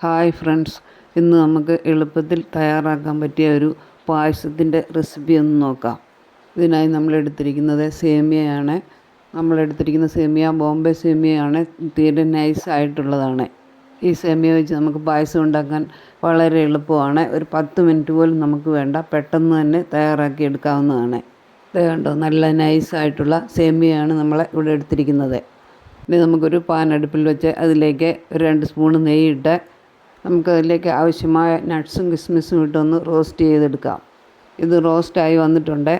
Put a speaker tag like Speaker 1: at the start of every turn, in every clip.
Speaker 1: Hi friends, ഇന്ന് നമുക്ക് എളുപ്പത്തിൽ തയ്യാറാക്കാൻ പറ്റിയ ഒരു പായസത്തിൻ്റെ റെസിപ്പി ഒന്ന് നോക്കാം. ഇതിനായി നമ്മളെടുത്തിരിക്കുന്നത് സേമിയയാണ്. നമ്മളെടുത്തിരിക്കുന്ന സേമിയ ബോംബെ സേമിയയാണ്. തീരെ നൈസായിട്ടുള്ളതാണ്. ഈ സേമിയ വെച്ച് നമുക്ക് പായസം ഉണ്ടാക്കാൻ വളരെ എളുപ്പമാണ്. ഒരു 10 മിനിറ്റ് പോലും നമുക്ക് വേണ്ട, പെട്ടെന്ന് തന്നെ തയ്യാറാക്കി എടുക്കാവുന്നതാണ്. ഇത് കണ്ടോ, നല്ല നൈസായിട്ടുള്ള സേമിയയാണ് നമ്മൾ ഇവിടെ എടുത്തിരിക്കുന്നത്. ഇനി നമുക്കൊരു പാൻ അടുപ്പിൽ വെച്ച് അതിലേക്ക് ഒരു 2 സ്പൂൺ നെയ്യിട്ട് നമുക്കതിലേക്ക് ആവശ്യമായ നട്ട്സും കിസ്മിസും ഇട്ടൊന്ന് റോസ്റ്റ് ചെയ്തെടുക്കാം. ഇത് റോസ്റ്റായി വന്നിട്ടുണ്ട്.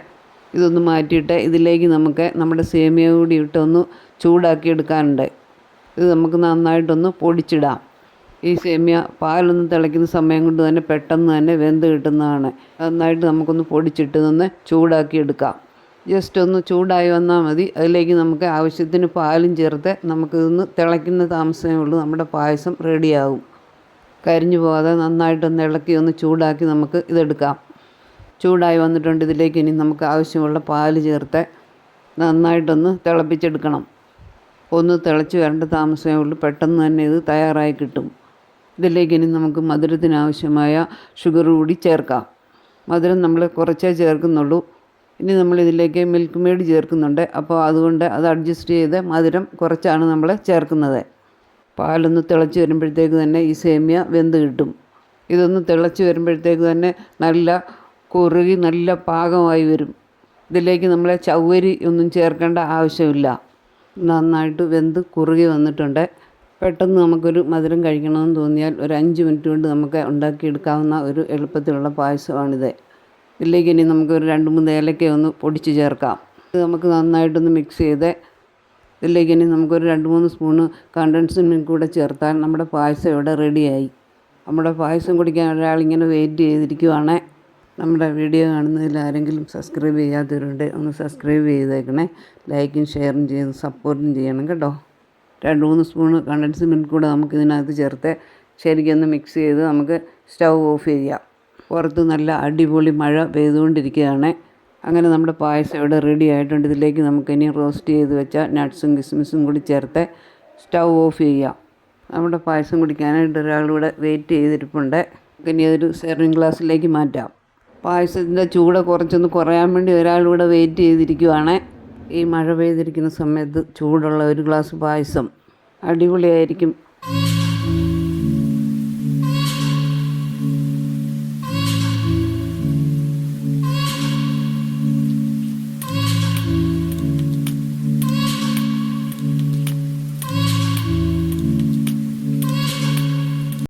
Speaker 1: ഇതൊന്ന് മാറ്റിയിട്ട് ഇതിലേക്ക് നമുക്ക് നമ്മുടെ സേമിയ കൂടി ഇട്ടൊന്ന് ചൂടാക്കി എടുക്കാനുണ്ട്. ഇത് നമുക്ക് നന്നായിട്ടൊന്ന് പൊടിച്ചിടാം. ഈ സേമിയ പാലൊന്ന് തിളയ്ക്കുന്ന സമയം കൊണ്ട് തന്നെ പെട്ടെന്ന് തന്നെ വെന്ത് കിട്ടുന്നതാണ്. നന്നായിട്ട് നമുക്കൊന്ന് പൊടിച്ചിട്ട് നിന്ന് ചൂടാക്കി എടുക്കാം. ജസ്റ്റ് ഒന്ന് ചൂടായി വന്നാൽ മതി. അതിലേക്ക് നമുക്ക് ആവശ്യത്തിന് പാലും ചേർത്ത് നമുക്കിതൊന്ന് തിളയ്ക്കുന്ന താമസമേ ഉള്ളൂ. നമ്മുടെ പായസം റെഡിയാവും. കരിഞ്ഞു പോകാതെ നന്നായിട്ടൊന്ന് ഇളക്കി ഒന്ന് ചൂടാക്കി നമുക്ക് ഇതെടുക്കാം. ചൂടായി വന്നിട്ടുണ്ട്. ഇതിലേക്ക് ഇനി നമുക്ക് ആവശ്യമുള്ള പാല് ചേർത്ത് നന്നായിട്ടൊന്ന് തിളപ്പിച്ചെടുക്കണം. ഒന്ന് തിളച്ച് വരേണ്ട താമസമേ ഉള്ളൂ. പെട്ടെന്ന് തന്നെ ഇത് തയ്യാറായി കിട്ടും. ഇതിലേക്ക് ഇനി നമുക്ക് മധുരത്തിന് ആവശ്യമായ ഷുഗർ കൂടി ചേർക്കാം. മധുരം നമ്മൾ കുറച്ചേ ചേർക്കുന്നുള്ളൂ. ഇനി നമ്മളിതിലേക്ക് മിൽക്ക് മെയ്ഡ് ചേർക്കുന്നുണ്ട്. അപ്പോൾ അതുകൊണ്ട് അത് അഡ്ജസ്റ്റ് ചെയ്ത് മധുരം കുറച്ചാണ് നമ്മൾ ചേർക്കുന്നത്. പാലൊന്ന് തിളച്ച് വരുമ്പോഴത്തേക്ക് തന്നെ ഈ സേമിയ വെന്ത് കിട്ടും. ഇതൊന്ന് തിളച്ച് വരുമ്പോഴത്തേക്ക് തന്നെ നല്ല കുറുകി നല്ല പാകമായി വരും. ഇതിലേക്ക് നമ്മൾ ചവ്വരി ഒന്നും ചേർക്കേണ്ട ആവശ്യമില്ല. നന്നായിട്ട് വെന്ത് കുറുകി വന്നിട്ടുണ്ട്. പെട്ടെന്ന് നമുക്കൊരു മധുരം കഴിക്കണമെന്ന് തോന്നിയാൽ ഒരു 5 മിനിറ്റ് കൊണ്ട് നമുക്ക് ഉണ്ടാക്കിയെടുക്കാവുന്ന ഒരു എളുപ്പത്തിലുള്ള പായസമാണിത്. ഇതിലേക്ക് ഇനി നമുക്കൊരു 2-3 ഏലക്ക ഒന്ന് പൊടിച്ച് ചേർക്കാം. ഇത് നമുക്ക് നന്നായിട്ടൊന്ന് മിക്സ് ചെയ്ത് ഇതിലേക്ക് ഇനി നമുക്കൊരു 2-3 സ്പൂണ് കണ്ടൻസ്ഡ് മിൽക്ക് കൂടെ ചേർത്താൽ നമ്മുടെ പായസം ഇവിടെ റെഡിയായി. നമ്മുടെ പായസം കുടിക്കാൻ ഒരാളിങ്ങനെ വെയിറ്റ് ചെയ്തിരിക്കുവാണ്. നമ്മുടെ വീഡിയോ കാണുന്നതിൽ ആരെങ്കിലും സബ്സ്ക്രൈബ് ചെയ്യാത്തവരുണ്ട്, ഒന്ന് സബ്സ്ക്രൈബ് ചെയ്തേക്കണേ. ലൈക്കും ഷെയറും ചെയ്ത് സപ്പോർട്ടും ചെയ്യണം കേട്ടോ. 2-3 സ്പൂണ് കണ്ടൻസ്ഡ് മിൽക്ക് കൂടെ നമുക്ക് ഇതിനകത്ത് ചേർത്ത് ശരിക്കൊന്ന് മിക്സ് ചെയ്ത് നമുക്ക് സ്റ്റൗ ഓഫ് ചെയ്യാം. പുറത്ത് നല്ല അടിപൊളി മഴ പെയ്തുകൊണ്ടിരിക്കുകയാണ്. അങ്ങനെ നമ്മുടെ പായസം ഇവിടെ റെഡി ആയിട്ടുണ്ട്. ഇതിലേക്ക് നമുക്കിനി റോസ്റ്റ് ചെയ്ത് വെച്ച നട്ട്സും കിസ്മിസും കൂടി ചേർത്ത് സ്റ്റൗ ഓഫ് ചെയ്യാം. നമ്മുടെ പായസം കുടിക്കാനായിട്ട് ഒരാളിവിടെ വെയിറ്റ് ചെയ്തിരിപ്പുണ്ട്. ഇനി അതൊരു സെർവിങ് ഗ്ലാസ്സിലേക്ക് മാറ്റാം. പായസത്തിൻ്റെ ചൂട് കുറച്ചൊന്ന് കുറയാൻ വേണ്ടി ഒരാളിവിടെ വെയിറ്റ് ചെയ്തിരിക്കുവാണ്. ഈ മഴ പെയ്തിരിക്കുന്ന സമയത്ത് ചൂടുള്ള ഒരു ഗ്ലാസ് പായസം അടിപൊളിയായിരിക്കും.